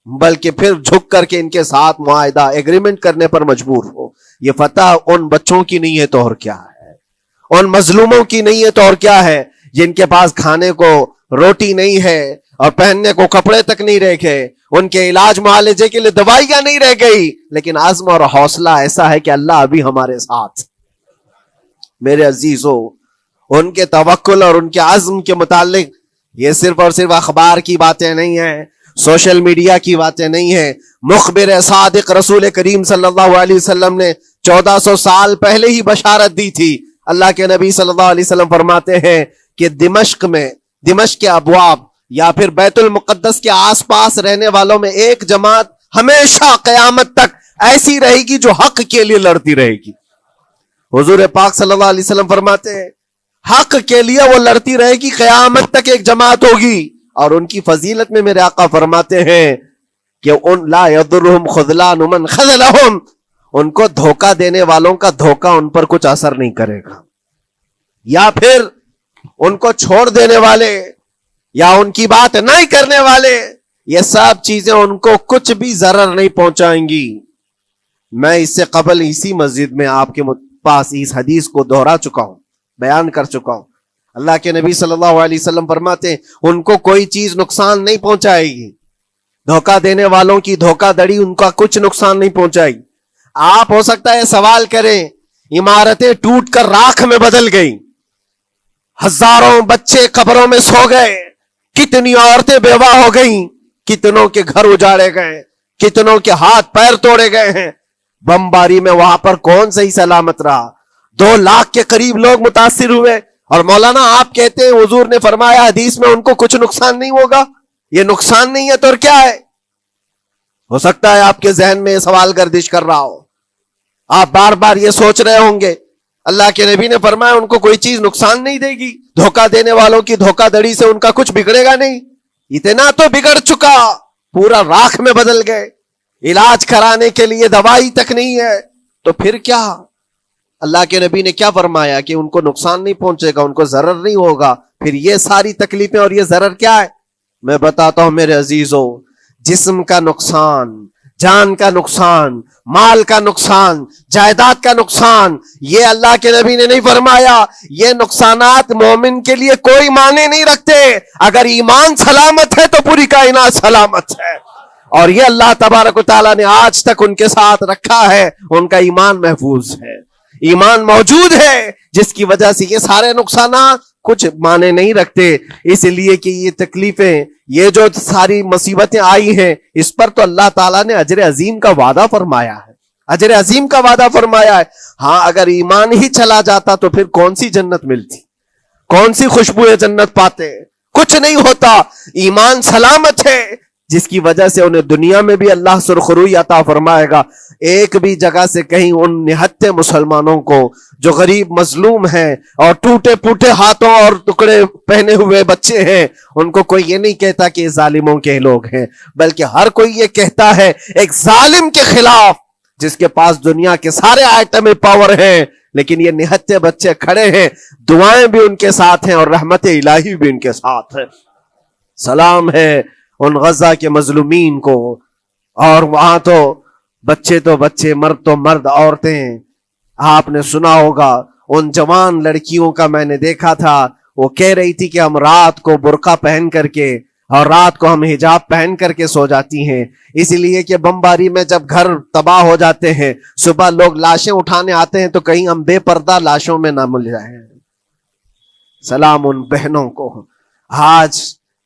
بلکہ پھر جھک کر کے ان کے ساتھ معاہدہ ایگریمنٹ کرنے پر مجبور ہو. یہ فتح ان بچوں کی نہیں ہے تو اور کیا ہے, ان مظلوموں کی نہیں ہے تو اور کیا ہے, جن کے پاس کھانے کو روٹی نہیں ہے اور پہننے کو کپڑے تک نہیں رہ گئے, ان کے علاج معالجے کے لیے دوائیاں نہیں رہ گئی. لیکن عزم اور حوصلہ ایسا ہے کہ اللہ ابھی ہمارے ساتھ. میرے عزیزو, ان کے توکل اور ان کے عزم کے متعلق یہ صرف اور صرف اخبار کی باتیں نہیں ہیں, سوشل میڈیا کی باتیں نہیں ہیں. مخبر صادق رسول کریم صلی اللہ علیہ وسلم نے 1400 سال پہلے ہی بشارت دی تھی. اللہ کے نبی صلی اللہ علیہ وسلم فرماتے ہیں کہ دمشق کے ابواب یا پھر بیت المقدس کے آس پاس رہنے والوں میں ایک جماعت ہمیشہ قیامت تک ایسی رہے گی جو حق کے لیے لڑتی رہے گی. حضور پاک صلی اللہ علیہ وسلم فرماتے ہیں حق کے لیے وہ لڑتی رہے گی, قیامت تک ایک جماعت ہوگی. اور ان کی فضیلت میں میرے آقا فرماتے ہیں کہ ان لا یضرهم خذلان من خذلهم, ان کو دھوکہ دینے والوں کا دھوکہ ان پر کچھ اثر نہیں کرے گا, یا پھر ان کو چھوڑ دینے والے یا ان کی بات نہیں کرنے والے, یہ سب چیزیں ان کو کچھ بھی ضرر نہیں پہنچائیں گی. میں اس سے قبل اسی مسجد میں آپ کے پاس اس حدیث کو دہرا چکا ہوں, بیان کر چکا ہوں. اللہ کے نبی صلی اللہ علیہ وسلم فرماتے ہیں ان کو کوئی چیز نقصان نہیں پہنچائے گی. دھوکہ دینے والوں کی دھوکہ دڑی ان کا کچھ نقصان نہیں پہنچائے گی. آپ ہو سکتا ہے سوال کریں, عمارتیں ٹوٹ کر راکھ میں بدل گئی, ہزاروں بچے قبروں میں سو گئے, کتنی عورتیں بیوہ ہو گئیں, کتنوں کے گھر اجاڑے گئے, کتنوں کے ہاتھ پیر توڑے گئے ہیں. بمباری میں وہاں پر کون صحیح سلامت رہا؟ 2 لاکھ کے قریب لوگ متاثر ہوئے, اور مولانا آپ کہتے ہیں حضور نے فرمایا حدیث میں ان کو کچھ نقصان نہیں ہوگا. یہ نقصان نہیں ہے تو اور کیا ہے؟ ہو سکتا ہے آپ کے ذہن میں یہ سوال گردش کر رہا ہو, آپ بار بار یہ سوچ رہے ہوں گے اللہ کے نبی نے فرمایا ان کو کوئی چیز نقصان نہیں دے گی, دھوکہ دینے والوں کی دھوکہ دڑی سے ان کا کچھ بگڑے گا نہیں. اتنا تو بگڑ چکا, پورا راکھ میں بدل گئے, علاج کرانے کے لیے دوائی تک نہیں ہے, تو پھر کیا؟ اللہ کے نبی نے کیا فرمایا کہ ان کو نقصان نہیں پہنچے گا, ان کو ضرر نہیں ہوگا. پھر یہ ساری تکلیفیں اور یہ ضرر کیا ہے؟ میں بتاتا ہوں میرے عزیزو, جسم کا نقصان, جان کا نقصان، مال کا نقصان، جائیداد کا نقصان، یہ اللہ کے نبی نے نہیں فرمایا. یہ نقصانات مومن کے لیے کوئی معنی نہیں رکھتے. اگر ایمان سلامت ہے تو پوری کائنات سلامت ہے. اور یہ اللہ تبارک و تعالیٰ نے آج تک ان کے ساتھ رکھا ہے. ان کا ایمان محفوظ ہے، ایمان موجود ہے، جس کی وجہ سے یہ سارے نقصانات کچھ معنی نہیں رکھتے. اس لیے کہ یہ تکلیفیں، یہ جو ساری مصیبتیں آئی ہیں، اس پر تو اللہ تعالیٰ نے اجر عظیم کا وعدہ فرمایا ہے، اجر عظیم کا وعدہ فرمایا ہے. ہاں اگر ایمان ہی چلا جاتا تو پھر کون سی جنت ملتی، کون سی خوشبو جنت پاتے؟ کچھ نہیں ہوتا. ایمان سلامت ہے، جس کی وجہ سے انہیں دنیا میں بھی اللہ سرخروئی عطا فرمائے گا. ایک بھی جگہ سے کہیں ان نہتے مسلمانوں کو جو غریب مظلوم ہیں اور ٹوٹے پوٹے ہاتھوں اور ٹکڑے پہنے ہوئے بچے ہیں، ان کو کوئی یہ نہیں کہتا کہ یہ ظالموں کے لوگ ہیں، بلکہ ہر کوئی یہ کہتا ہے ایک ظالم کے خلاف جس کے پاس دنیا کے سارے آئٹم پاور ہیں، لیکن یہ نہتے بچے کھڑے ہیں. دعائیں بھی ان کے ساتھ ہیں اور رحمت الہی بھی ان کے ساتھ ہے. سلام ہے ان غزہ کے مظلومین کو. اور وہاں تو بچے، مرد تو مرد، عورتیں. آپ نے سنا ہوگا ان جوان لڑکیوں کا، میں نے دیکھا تھا، وہ کہہ رہی تھی کہ ہم رات کو برقع پہن کر کے اور رات کو ہم حجاب پہن کر کے سو جاتی ہیں، اس لیے کہ بمباری میں جب گھر تباہ ہو جاتے ہیں، صبح لوگ لاشیں اٹھانے آتے ہیں تو کہیں ہم بے پردہ لاشوں میں نہ مل جائیں. سلام ان بہنوں کو. آج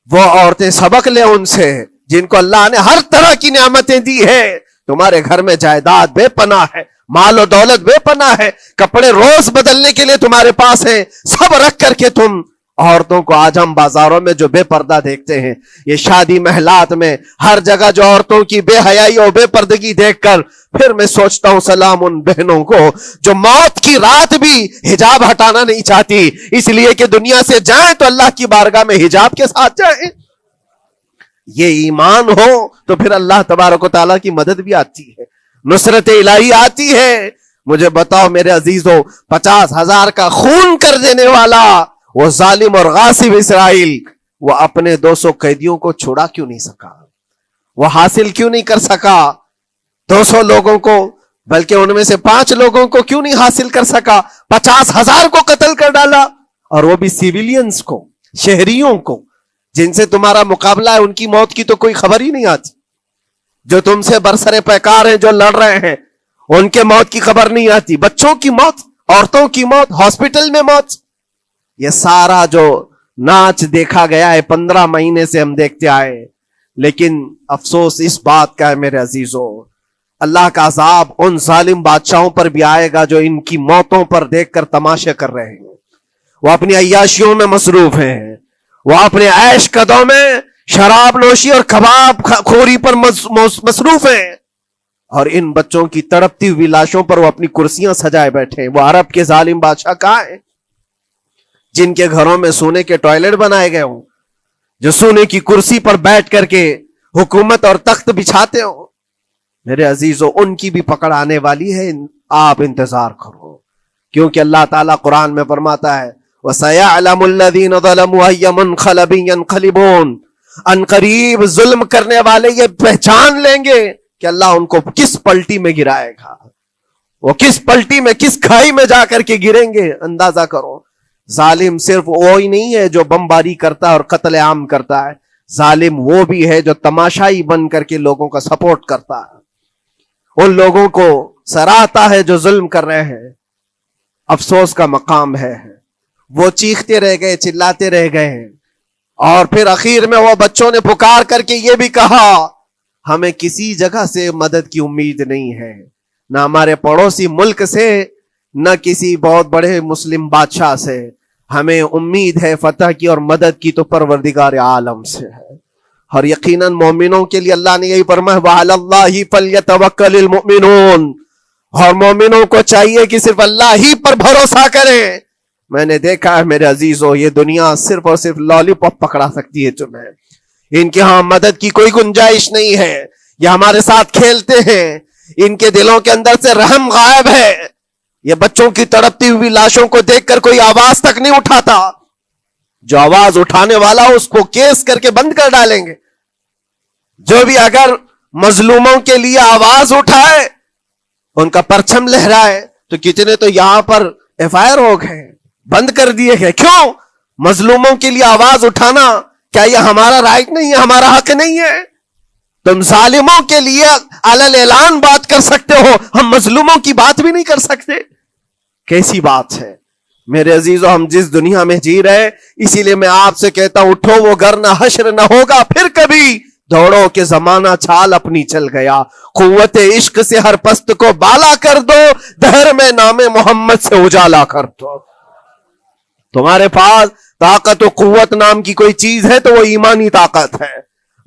وہ عورتیں سبق لیں ان سے جن کو اللہ نے ہر طرح کی نعمتیں دی ہے. تمہارے گھر میں جائیداد بے پناہ ہے، مال و دولت بے پناہ ہے، کپڑے روز بدلنے کے لیے تمہارے پاس ہیں، سب رکھ کر کے تم عورتوں کو آج ہم بازاروں میں جو بے پردہ دیکھتے ہیں، یہ شادی محلات میں ہر جگہ جو عورتوں کی بے حیائی اور بے پردگی دیکھ کر پھر میں سوچتا ہوں سلام ان بہنوں کو جو موت کی رات بھی حجاب ہٹانا نہیں چاہتی، اس لیے کہ دنیا سے جائیں تو اللہ کی بارگاہ میں حجاب کے ساتھ جائیں. یہ ایمان ہو تو پھر اللہ تبارک و تعالیٰ کی مدد بھی آتی ہے، نصرت الہی آتی ہے. مجھے بتاؤ میرے عزیزوں، 50,000 کا خون کر دینے والا وہ ظالم اور غاصب اسرائیل، وہ اپنے 200 قیدیوں کو چھڑا کیوں نہیں سکا؟ وہ حاصل کیوں نہیں کر سکا 200 لوگوں کو؟ بلکہ ان میں سے 5 لوگوں کو کیوں نہیں حاصل کر سکا؟ 50,000 کو قتل کر ڈالا، اور وہ بھی سیویلینز کو، شہریوں کو جن سے تمہارا مقابلہ ہے. ان کی موت کی تو کوئی خبر ہی نہیں آتی. جو تم سے برسر پیکار ہیں، جو لڑ رہے ہیں، ان کے موت کی خبر نہیں آتی. بچوں کی موت، عورتوں کی موت، ہاسپٹل میں موت، یہ سارا جو ناچ دیکھا گیا ہے 15 مہینے سے ہم دیکھتے آئے. لیکن افسوس اس بات کا ہے میرے عزیزوں، اللہ کا عذاب ان ظالم بادشاہوں پر بھی آئے گا جو ان کی موتوں پر دیکھ کر تماشے کر رہے ہیں. وہ اپنی عیاشیوں میں مصروف ہیں، وہ اپنے عیش قدوں میں شراب نوشی اور کباب خوری پر مصروف ہیں، اور ان بچوں کی تڑپتی ہوئی لاشوں پر وہ اپنی کرسیاں سجائے بیٹھے ہیں. وہ عرب کے ظالم بادشاہ کہاں ہیں جن کے گھروں میں سونے کے ٹوائلٹ بنائے گئے ہوں، جو سونے کی کرسی پر بیٹھ کر کے حکومت اور تخت بچھاتے ہوں؟ میرے عزیزوں، ان کی بھی پکڑ آنے والی ہے، آپ انتظار کرو. کیونکہ اللہ تعالیٰ قرآن میں فرماتا ہے وَسَيَعْلَمُ الَّذِينَ ظَلَمُوا أَيَّ مُنْقَلَبٍ يَنْقَلِبُونَ. ان قریب ظلم کرنے والے یہ پہچان لیں گے کہ اللہ ان کو کس پلٹی میں گرائے گا، وہ کس پلٹی میں، کس کھائی میں جا کر کے گریں گے. اندازہ کرو، ظالم صرف وہی نہیں ہے جو بمباری کرتا ہے اور قتل عام کرتا ہے، ظالم وہ بھی ہے جو تماشائی بن کر کے لوگوں کا سپورٹ کرتا ہے، ان لوگوں کو سراہتا ہے جو ظلم کر رہے ہیں. افسوس کا مقام ہے، وہ چیختے رہ گئے، چلاتے رہ گئے ہیں، اور پھر اخیر میں وہ بچوں نے پکار کر کے یہ بھی کہا ہمیں کسی جگہ سے مدد کی امید نہیں ہے، نہ ہمارے پڑوسی ملک سے، نہ کسی بہت بڑے مسلم بادشاہ سے. ہمیں امید ہے فتح کی اور مدد کی تو پروردگار عالم سے ہے. اور یقیناً مومنوں کے لیے اللہ نے یہی فرمایا وَعَلَى اللَّهِ فَلْيَتَوَكَّلِ الْمُؤْمِنُونَ. اور مومنوں کو چاہیے کہ صرف اللہ ہی پر بھروسہ کریں. میں نے دیکھا ہے میرے عزیزوں، یہ دنیا صرف اور صرف لالی پاپ پکڑا سکتی ہے تمہیں. ان کے ہاں مدد کی کوئی گنجائش نہیں ہے. یہ ہمارے ساتھ کھیلتے ہیں، ان کے دلوں کے اندر سے رحم غائب ہے. یہ بچوں کی تڑپتی ہوئی لاشوں کو دیکھ کر کوئی آواز تک نہیں اٹھاتا. جو آواز اٹھانے والا اس کو کیس کر کے بند کر ڈالیں گے. جو بھی اگر مظلوموں کے لیے آواز اٹھائے, ان کا پرچم لہرائے, تو کتنے تو یہاں پر FIR ہو گئے, بند کر دیے گئے. کیوں؟ مظلوموں کے لیے آواز اٹھانا کیا یہ ہمارا رائٹ نہیں ہے, ہمارا حق نہیں ہے؟ تم ظالموں کے لیے علل اعلان بات کر سکتے ہو, ہم مظلوموں کی بات بھی نہیں کر سکتے. کیسی بات ہے میرے عزیزو, ہم جس دنیا میں جی رہے, اسی لیے میں آپ سے کہتا ہوں, اٹھو وہ گھر نہ حشر نہ ہوگا پھر کبھی, دوڑو کہ زمانہ چھال اپنی چل گیا, قوت عشق سے ہر پست کو بالا کر دو, دہر میں نام محمد سے اجالا کر دو. تمہارے پاس طاقت و قوت نام کی کوئی چیز ہے تو وہ ایمانی طاقت ہے,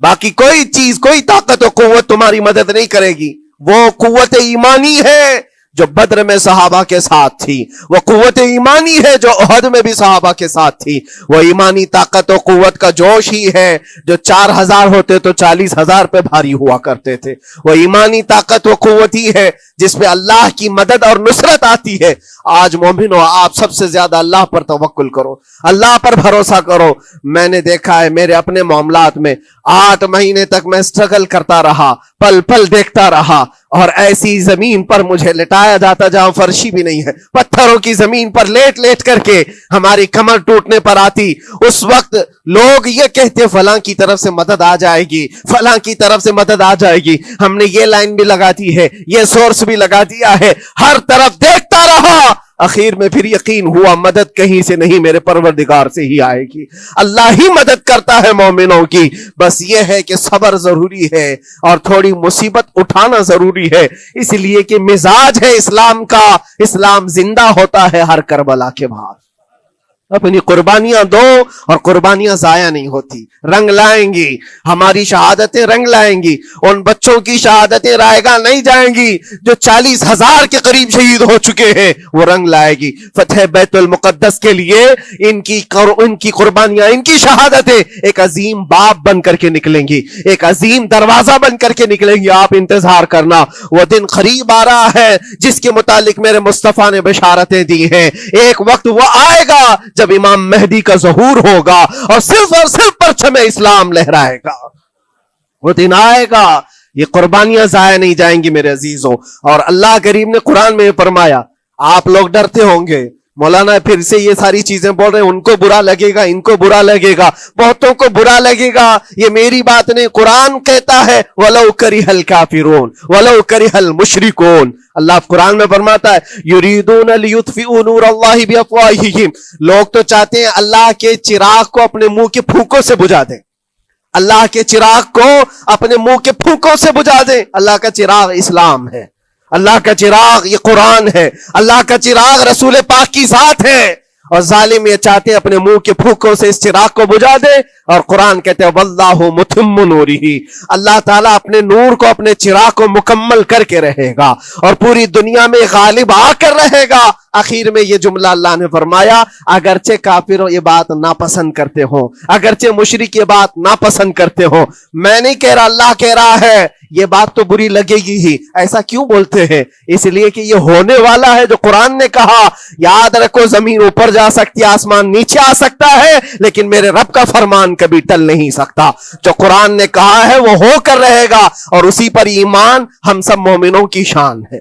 باقی کوئی چیز, کوئی طاقت و قوت تمہاری مدد نہیں کرے گی. وہ قوت ایمانی ہے جو بدر میں صحابہ کے ساتھ تھی, وہ قوت ایمانی ہے جو احد میں بھی صحابہ کے ساتھ تھی, وہ ایمانی طاقت و قوت کا جوش ہی ہے جو 4000 ہوتے تو 40,000 پہ بھاری ہوا کرتے تھے. وہ ایمانی طاقت و قوت ہی ہے جس پہ اللہ کی مدد اور نصرت آتی ہے. آج مومنو, آپ سب سے زیادہ اللہ پر توکل کرو, اللہ پر بھروسہ کرو. میں نے دیکھا ہے میرے اپنے معاملات میں, 8 مہینے تک میں اسٹرگل کرتا رہا, پل پل دیکھتا رہا, اور ایسی زمین پر مجھے لٹایا جاتا جہاں فرشی بھی نہیں ہے, پتھروں کی زمین پر لیٹ لیٹ کر کے ہماری کمر ٹوٹنے پر آتی. اس وقت لوگ یہ کہتے فلاں کی طرف سے مدد آ جائے گی, فلاں کی طرف سے مدد آ جائے گی, ہم نے یہ لائن بھی لگا دی ہے, یہ سورس بھی لگا دیا ہے, ہر طرف دیکھتا رہا. اخیر میں پھر یقین ہوا مدد کہیں سے نہیں, میرے پروردگار سے ہی آئے گی. اللہ ہی مدد کرتا ہے مومنوں کی. بس یہ ہے کہ صبر ضروری ہے اور تھوڑی مصیبت اٹھانا ضروری ہے, اس لیے کہ مزاج ہے اسلام کا, اسلام زندہ ہوتا ہے ہر کربلا کے بعد. اپنی قربانیاں دو اور قربانیاں ضائع نہیں ہوتی, رنگ لائیں گی, ہماری شہادتیں رنگ لائیں گی. ان بچوں کی شہادتیں رائے گاہ نہیں جائیں گی جو 40,000 کے قریب شہید ہو چکے ہیں, وہ رنگ لائے گی. فتح بیت المقدس کے لیے ان کی قربانیاں, ان کی شہادتیں ایک عظیم باب بن کر کے نکلیں گی, ایک عظیم دروازہ بن کر کے نکلیں گی. آپ انتظار کرنا, وہ دن قریب آ رہا ہے جس کے متعلق میرے مصطفیٰ نے بشارتیں دی ہیں. ایک وقت وہ آئے گا جب امام مہدی کا ظہور ہوگا اور صرف پرچم اسلام لہرائے گا. وہ دن آئے گا, یہ قربانیاں ضائع نہیں جائیں گی میرے عزیزوں. اور اللہ کریم نے قرآن میں فرمایا, آپ لوگ ڈرتے ہوں گے مولانا پھر سے یہ ساری چیزیں بول رہے ہیں, ان کو برا لگے گا, ان کو برا لگے گا, بہتوں کو برا لگے گا. یہ میری بات نہیں, قرآن کہتا ہے وَلَوْ كَرِهَ الْكَافِرُونَ وَلَوْ كَرِهَ الْمُشْرِكُونَ. اللہ قرآن میں فرماتا ہے یریدون لیطفئوا نور اللہ بافواہہم, لوگ تو چاہتے ہیں اللہ کے چراغ کو اپنے منہ کے پھونکوں سے بجھا دیں, اللہ کے چراغ کو اپنے منہ کے پھونکوں سے بجھا دیں. اللہ کا چراغ اسلام ہے, اللہ کا چراغ یہ قرآن ہے, اللہ کا چراغ رسول پاک کی ذات ہے. اور ظالم یہ چاہتے ہیں اپنے منہ کے پھونکوں سے اس چراغ کو بجھا دے, اور قرآن کہتے ہیں واللہ متم نورہ, اللہ تعالیٰ اپنے نور کو, اپنے چراغ کو مکمل کر کے رہے گا اور پوری دنیا میں غالب آ کر رہے گا. آخر میں یہ جملہ اللہ نے فرمایا, اگرچہ کافروں یہ بات ناپسند کرتے ہوں, اگرچہ مشرک یہ بات ناپسند کرتے ہوں, میں نہیں کہہ رہا, اللہ کہہ رہا ہے یہ بات تو بری لگے گی ہی. ایسا کیوں بولتے ہیں؟ اس لیے کہ یہ ہونے والا ہے جو قرآن نے کہا. یاد رکھو, زمین اوپر جا سکتی ہے, آسمان نیچے آ سکتا ہے, لیکن میرے رب کا فرمان کبھی ٹل نہیں سکتا. جو قرآن نے کہا ہے وہ ہو کر رہے گا, اور اسی پر ایمان ہم سب مومنوں کی شان ہے,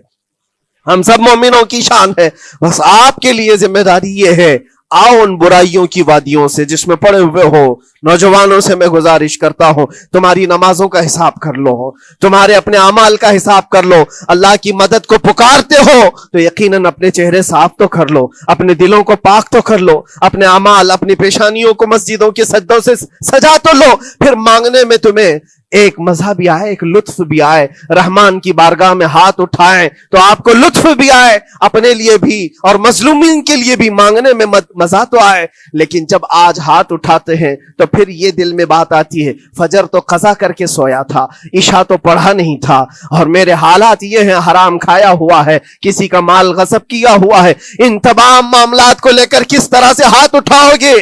ہم سب مومنوں کی شان ہے. بس آپ کے لیے ذمہ داری یہ ہے, آؤ ان برائیوں کی وادیوں سے جس میں پڑے ہوئے ہو, نوجوانوں سے میں گزارش کرتا ہوں تمہاری نمازوں کا حساب کر لو, تمہارے اپنے اعمال کا حساب کر لو. اللہ کی مدد کو پکارتے ہو تو یقیناً اپنے چہرے صاف تو کر لو, اپنے دلوں کو پاک تو کر لو, اپنے اعمال, اپنی پیشانیوں کو مسجدوں کے سجدوں سے سجا تو لو. پھر مانگنے میں تمہیں ایک مزہ بھی آئے, ایک لطف بھی آئے. رحمان کی بارگاہ میں ہاتھ اٹھائیں تو آپ کو لطف بھی آئے, اپنے لیے بھی اور مظلومین کے لیے بھی مانگنے میں مزہ تو آئے. لیکن جب آج ہاتھ اٹھاتے ہیں تو پھر یہ دل میں بات آتی ہے, فجر تو قضا کر کے سویا تھا, عشاء تو پڑھا نہیں تھا, اور میرے حالات یہ ہیں, حرام کھایا ہوا ہے, کسی کا مال غصب کیا ہوا ہے. ان تمام معاملات کو لے کر کس طرح سے ہاتھ اٹھاؤ گے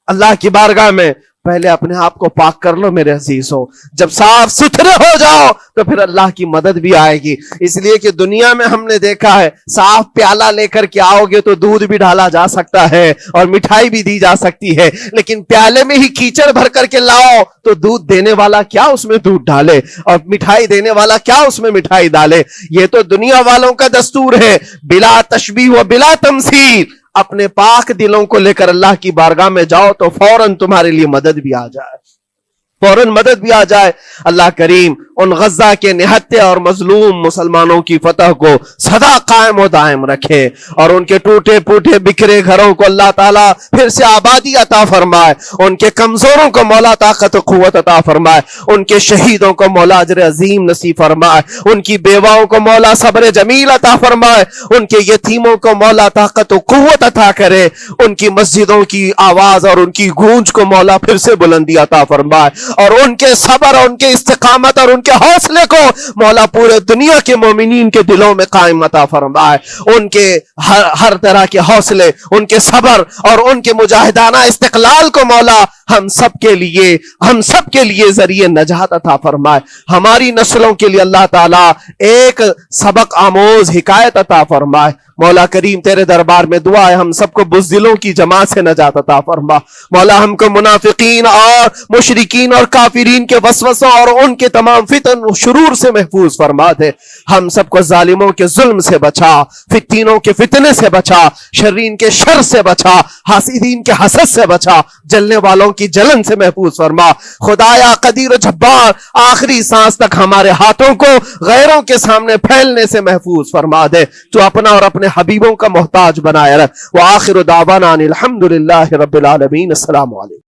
اللہ کی بارگاہ میں؟ پہلے اپنے آپ کو پاک کر لو میرے عزیزوں. جب صاف ستھرے ہو جاؤ تو پھر اللہ کی مدد بھی آئے گی. اس لیے کہ دنیا میں ہم نے دیکھا ہے صاف پیالہ لے کر کے آؤ گے تو دودھ بھی ڈالا جا سکتا ہے اور مٹھائی بھی دی جا سکتی ہے, لیکن پیالے میں ہی کیچڑ بھر کر کے لاؤ تو دودھ دینے والا کیا اس میں دودھ ڈالے اور مٹھائی دینے والا کیا اس میں مٹھائی ڈالے. یہ تو دنیا والوں کا دستور ہے, بلا تشبیہ و بلا تمثیل. اپنے پاک دلوں کو لے کر اللہ کی بارگاہ میں جاؤ تو فوراً تمہارے لیے مدد بھی آ جائے, فوراً مدد بھی آ جائے. اللہ کریم ان غزہ کے نہتے اور مظلوم مسلمانوں کی فتح کو سدا قائم و دائم رکھے اور ان کے ٹوٹے پھوٹے بکھرے گھروں کو اللہ تعالیٰ پھر سے آبادی عطا فرمائے. ان کے کمزوروں کو مولا طاقت و قوت عطا فرمائے. ان کے شہیدوں کو مولا اجر عظیم نصیب فرمائے. ان کی بیواؤں کو مولا صبر جمیل عطا فرمائے. ان کے یتیموں کو مولا طاقت و قوت عطا کرے. ان کی مسجدوں کی آواز اور ان کی گونج کو مولا پھر سے بلندی عطا فرمائے اور ان کے صبر اور ان کے استقامت اور ان کے حوصلے کو مولا پورے دنیا کے مومنین کے دلوں میں قائم عطا فرمائے. ان کے ہر طرح کے حوصلے, ان کے صبر اور ان کے مجاہدانہ استقلال کو مولا ہم سب کے لیے ذریعے نجات عطا فرمائے. ہماری نسلوں کے لیے اللہ تعالیٰ ایک سبق آموز حکایت عطا فرمائے. مولا کریم تیرے دربار میں دعا ہے ہم سب کو بزدلوں کی جماعت سے نجات عطا فرما. مولا ہم کو منافقین اور مشرکین اور کافرین کے وسوسوں اور ان کے تمام فتن و شرور سے محفوظ فرما دے. ہم سب کو ظالموں کے ظلم سے بچا, فتینوں کے فتنے سے بچا, شرین کے شر سے بچا, حاسدین کے حسد سے بچا, جلنے والوں کی جلن سے محفوظ فرما. خدایا قدیر و جبار آخری سانس تک ہمارے ہاتھوں کو غیروں کے سامنے پھیلنے سے محفوظ فرما دے. تو اپنا اور اپنے حبیبوں کا محتاج بنائے رکھ. وآخر دعوانا ان الحمدللہ رب العالمین. السلام علیکم.